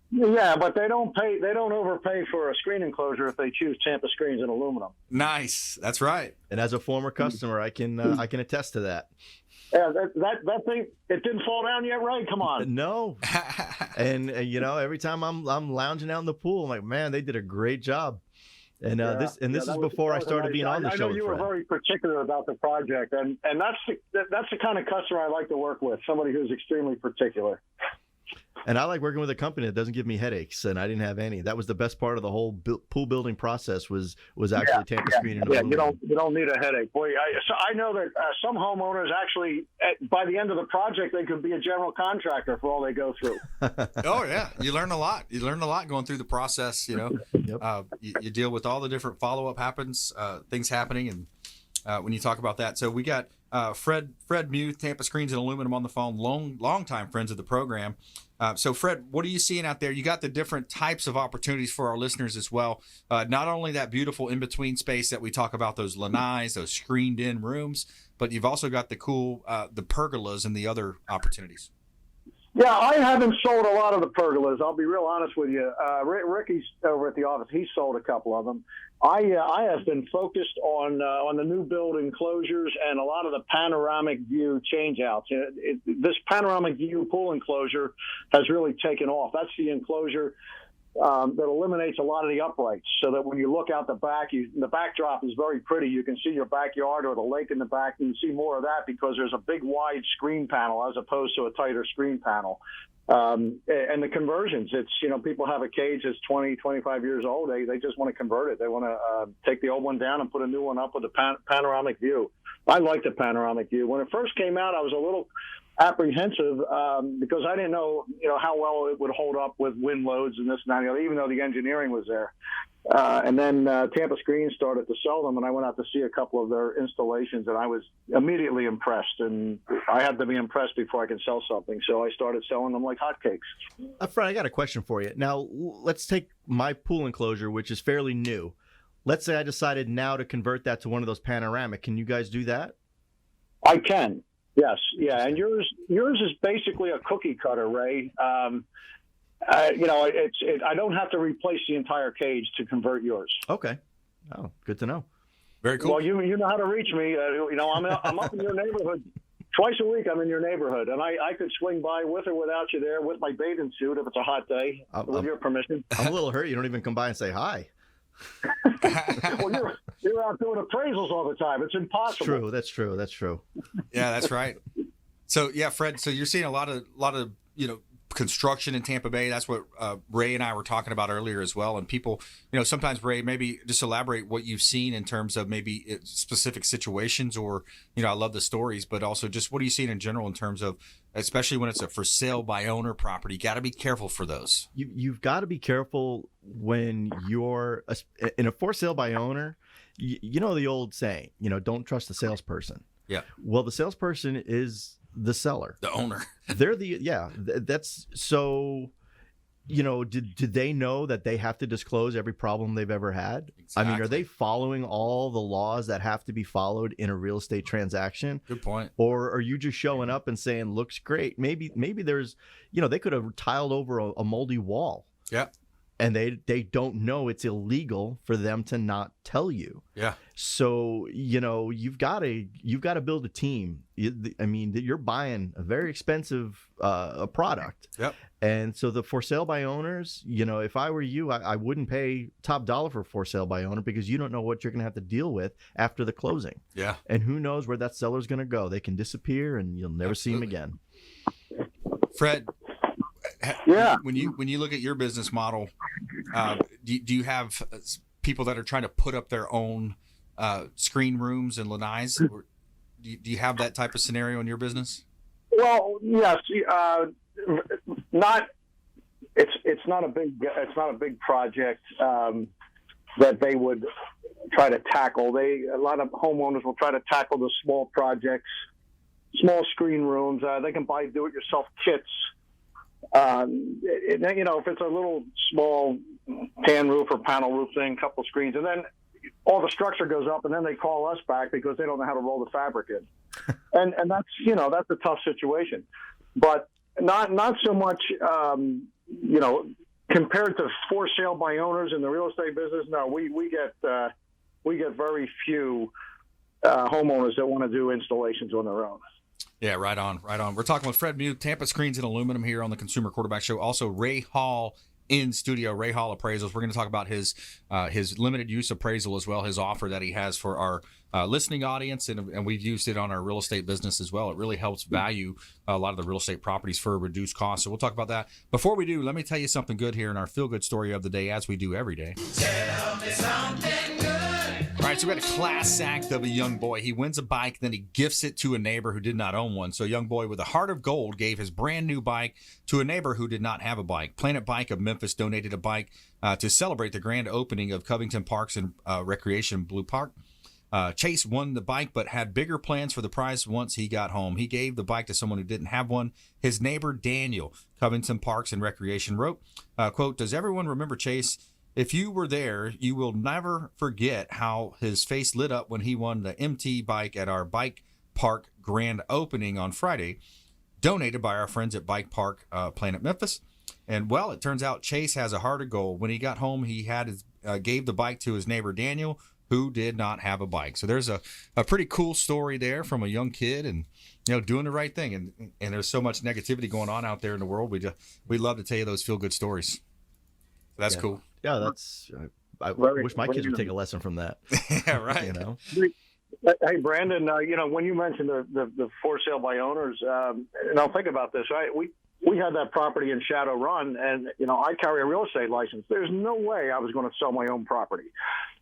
Yeah, but they don't overpay for a screen enclosure if they choose Tampa Screens in Aluminum. Nice. That's right. And as a former customer, I can attest to that. Yeah, that thing, it didn't fall down yet, right? Come on. No. And every time I'm lounging out in the pool, I'm like, man, they did a great job. And this is before I started being on the show. I know you were very particular about the project, and that's the kind of customer I like to work with. Somebody who's extremely particular. And I like working with a company that doesn't give me headaches, and I didn't have any. That was the best part of the whole pool building process was actually Tampa Screen. Yeah, you don't need a headache. Boy, I know that some homeowners actually, by the end of the project, they could be a general contractor for all they go through. Oh yeah, you learn a lot. You learn a lot going through the process. Yep. You deal with all the different follow-up things happening, and when you talk about that. So we got Fred Muth, Tampa Screens and Aluminum on the phone, long time friends of the program. So Fred, what are you seeing out there? You got the different types of opportunities for our listeners as well. Not only that beautiful in-between space that we talk about, those lanais, those screened-in rooms, but you've also got the cool, the pergolas and the other opportunities. Yeah, I haven't sold a lot of the pergolas. I'll be real honest with you. Ricky's over at the office. He sold a couple of them. I have been focused on the new build enclosures and a lot of the panoramic view changeouts. This panoramic view pool enclosure has really taken off. That's the enclosure that eliminates a lot of the uprights, so that when you look out the back, the backdrop is very pretty. You can see your backyard or the lake in the back, and you see more of that because there's a big wide screen panel as opposed to a tighter screen panel. And the conversions, it's, people have a cage that's 20, 25 years old. They just want to convert it. They want to take the old one down and put a new one up with a panoramic view. I like the panoramic view. When it first came out, I was a little apprehensive because I didn't know, how well it would hold up with wind loads and this and that, even though the engineering was there. And then Tampa Screen started to sell them, and I went out to see a couple of their installations, and I was immediately impressed. And I had to be impressed before I can sell something, so I started selling them like hotcakes. Fred, I got a question for you. Now, let's take my pool enclosure, which is fairly new. Let's say I decided now to convert that to one of those panoramic. Can you guys do that? I can. Yes, yeah, and yours is basically a cookie cutter, Ray. I don't have to replace the entire cage to convert yours. Okay. Oh, good to know. Very cool. Well, you know how to reach me. I'm up in your neighborhood twice a week. I'm in your neighborhood, and I could swing by with or without you there with my bathing suit if it's a hot day, with your permission. I'm a little hurt. You don't even come by and say hi. Well, you're out doing appraisals all the time. It's impossible. That's true. Yeah, that's right. So yeah, Fred. So you're seeing a lot of construction in Tampa Bay. That's what Ray and I were talking about earlier as well. And people, sometimes, Ray, maybe just elaborate what you've seen in terms of maybe specific situations, or I love the stories, but also just what are you seeing in general in terms of, especially when it's a for sale by owner property. You got to be careful for those. You've got to be careful when you're in a for sale by owner. You know the old saying, don't trust the salesperson. Yeah. Well, the salesperson is the seller. The owner. They're that's so, did they know that they have to disclose every problem they've ever had? Exactly. I mean, are they following all the laws that have to be followed in a real estate transaction? Good point. Or are you just showing up and saying, looks great? Maybe there's, they could have tiled over a moldy wall. Yeah. And they don't know it's illegal for them to not tell you. Yeah. So, you've got to build a team. You're buying a very expensive a product. Yep. And so the for sale by owners, if I were you, I wouldn't pay top dollar for sale by owner, because you don't know what you're going to have to deal with after the closing. Yeah. And who knows where that seller's going to go. They can disappear and you'll never see them again. Fred, Yeah. When you look at your business model, do you have people that are trying to put up their own screen rooms and lanais? Or do you have that type of scenario in your business? Well, yes, it's not a big project that they would try to tackle. A lot of homeowners will try to tackle the small projects, small screen rooms. They can buy do-it-yourself kits. If it's a little small tan roof or panel roof thing, couple screens, and then all the structure goes up, and then they call us back because they don't know how to roll the fabric in, and that's a tough situation, but not so much compared to for sale by owners in the real estate business. No, we get very few homeowners that want to do installations on their own. Yeah, right on. We're talking with Fred Muth, Tampa Screens and Aluminum, here on the Consumer Quarterback Show. Also, Ray Hall in studio, Ray Hall Appraisals. We're going to talk about his limited use appraisal as well, his offer that he has for our listening audience, and we've used it on our real estate business as well. It really helps value a lot of the real estate properties for a reduced cost. So we'll talk about that. Before we do, let me tell you something good here in our feel-good story of the day, as we do every day. Tell me something good. All right, so we had a class act of a young boy. He wins a bike, then he gifts it to a neighbor who did not own one. So a young boy with a heart of gold gave his brand new bike to a neighbor who did not have a bike. Planet Bike of Memphis donated a bike to celebrate the grand opening of Covington Parks and Recreation Blue Park. Chase won the bike, but had bigger plans for the prize once he got home. He gave the bike to someone who didn't have one. His neighbor, Daniel, Covington Parks and Recreation, wrote, quote, "Does everyone remember Chase? If you were there, you will never forget how his face lit up when he won the MT bike at our bike park grand opening on Friday, donated by our friends at Bike Park Planet Memphis." And, well, it turns out Chase has a heart of gold. When he got home, he gave the bike to his neighbor, Daniel, who did not have a bike. So there's a pretty cool story there from a young kid and, doing the right thing. And there's so much negativity going on out there in the world. We love to tell you those feel-good stories. So that's cool. Yeah, that's. I wish my kids would take a lesson from that. Yeah, right. Hey, Brandon, when you mentioned the for sale by owners, and I'll think about this, right? We had that property in Shadow Run, and, I carry a real estate license. There's no way I was going to sell my own property.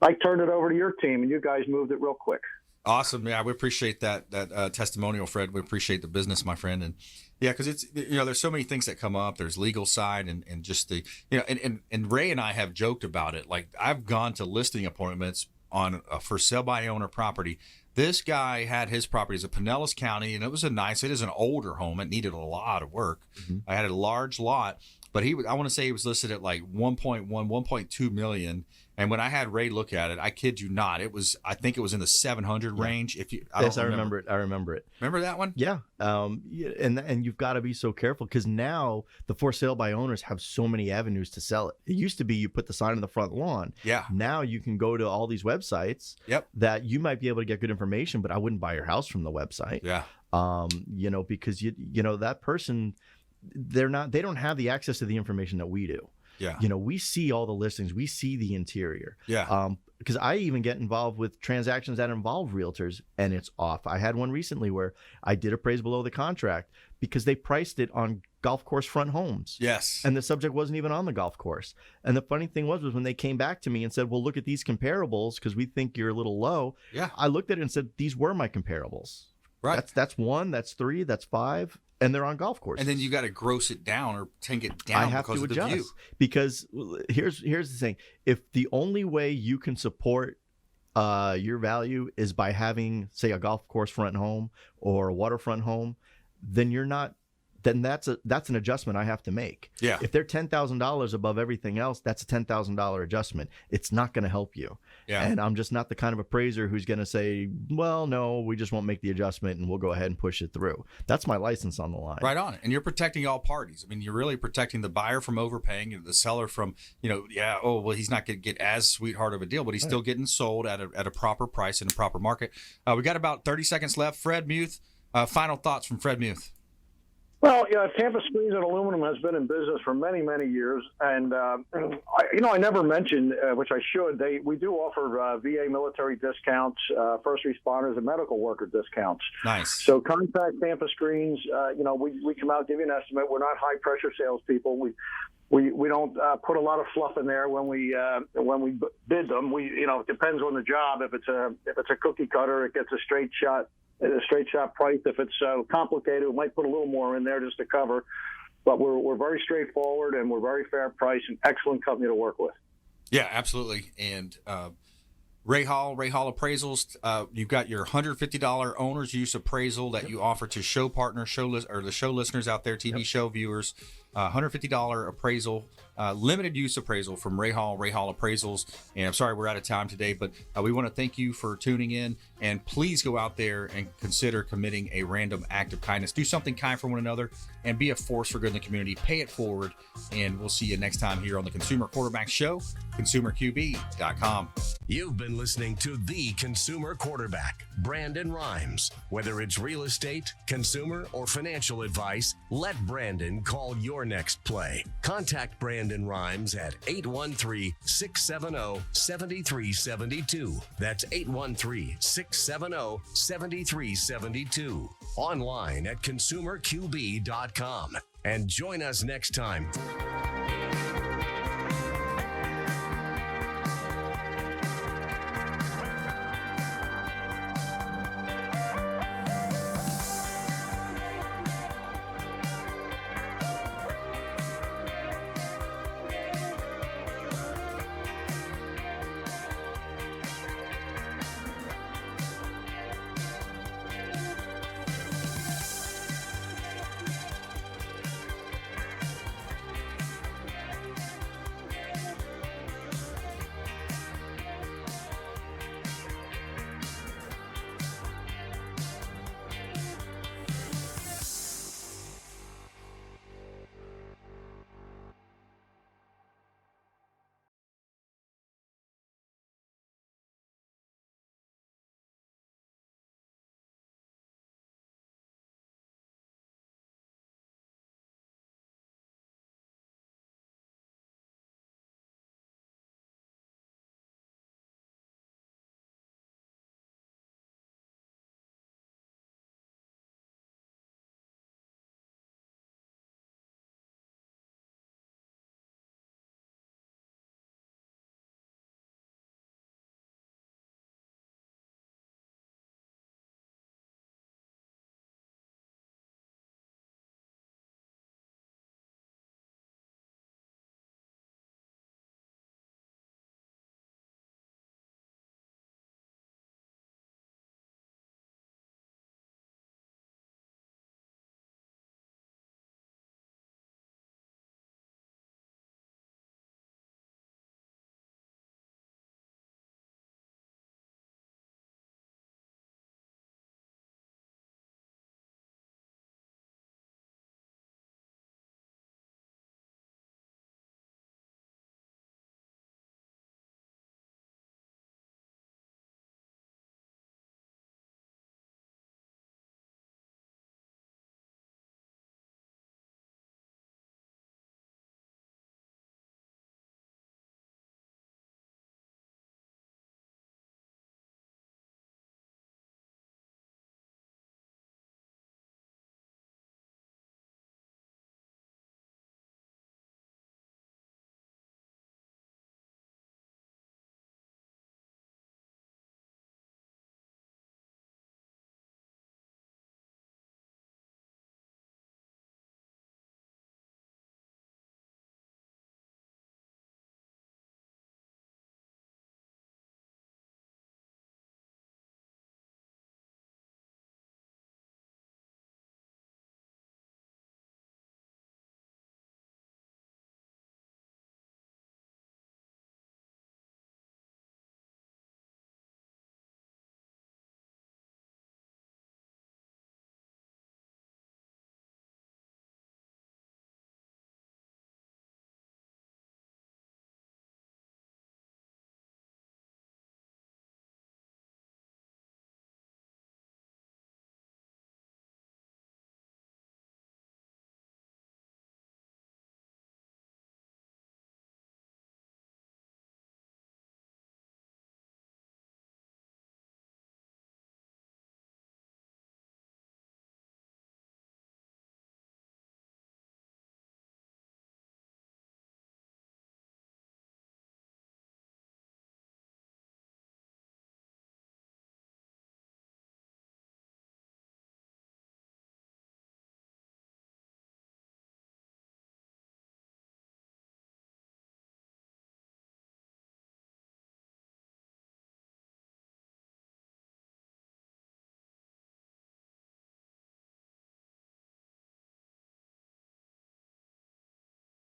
I turned it over to your team, and you guys moved it real quick. Awesome. Yeah, we appreciate that testimonial, Fred. We appreciate the business, my friend. And yeah, because it's, there's so many things that come up. There's legal side and just the, and Ray and I have joked about it. Like, I've gone to listing appointments on a for sale by owner property. This guy had his property as a Pinellas County, and it is an older home. It needed a lot of work. Mm-hmm. I had a large lot, but I want to say he was listed at like 1.2 million. And when I had Ray look at it, I kid you not, I think it was in the 700 range. I remember it. I remember it. Remember that one? Yeah. And you've got to be so careful, because now the for sale by owners have so many avenues to sell it. It used to be you put the sign on the front lawn. Yeah. Now you can go to all these websites. Yep. That you might be able to get good information, but I wouldn't buy your house from the website. Yeah. Because that person, they don't have the access to the information that we do. Yeah. We see all the listings. We see the interior. Yeah. Because I even get involved with transactions that involve realtors, and it's off. I had one recently where I did appraise below the contract because they priced it on golf course front homes. Yes. And the subject wasn't even on the golf course. And the funny thing was when they came back to me and said, well, look at these comparables because we think you're a little low. Yeah. I looked at it and said, these were my comparables. Right. That's 1, that's 3, that's 5. And they're on golf courses. And then you got to gross it down or take it down. I have because to of adjust the view. because here's the thing: if the only way you can support your value is by having, say, a golf course front home or a waterfront home, then that's an adjustment I have to make. Yeah. If they're $10,000 above everything else, that's a $10,000 adjustment. It's not going to help you. Yeah. And I'm just not the kind of appraiser who's going to say, well, no, we just won't make the adjustment and we'll go ahead and push it through. That's my license on the line. Right on. And you're protecting all parties. I mean, you're really protecting the buyer from overpaying and the seller from, he's not going to get as sweetheart of a deal, but he's still getting sold at a proper price in a proper market. We got about 30 seconds left. Fred Muth, final thoughts from Fred Muth. Well, Tampa Screens and Aluminum has been in business for many, many years, and I never mentioned, which I should. We do offer VA military discounts, first responders, and medical worker discounts. Nice. So contact Tampa Screens. We come out, give you an estimate. We're not high pressure salespeople. We don't put a lot of fluff in there when we bid them. It depends on the job. If it's a cookie cutter, it gets a straight shot price. If it's complicated, we might put a little more in there just to cover. But we're very straightforward and we're very fair price and excellent company to work with. Yeah, absolutely. And Ray Hall Appraisals, you've got your $150 owner's use appraisal that you offer to show partners, the show listeners out there, TV show viewers. $150 appraisal, limited use appraisal from Ray Hall Appraisals. And I'm sorry we're out of time today, but we want to thank you for tuning in. And please go out there and consider committing a random act of kindness. Do something kind for one another and be a force for good in the community. Pay it forward. And we'll see you next time here on the Consumer Quarterback Show, consumerqb.com. You've been listening to The Consumer Quarterback, Brandon Rhymes. Whether it's real estate, consumer, or financial advice, let Brandon call your next play. Contact Brandon Rhymes at 813-670-7372. That's 813-670-7372. Online at consumerqb.com. And join us next time.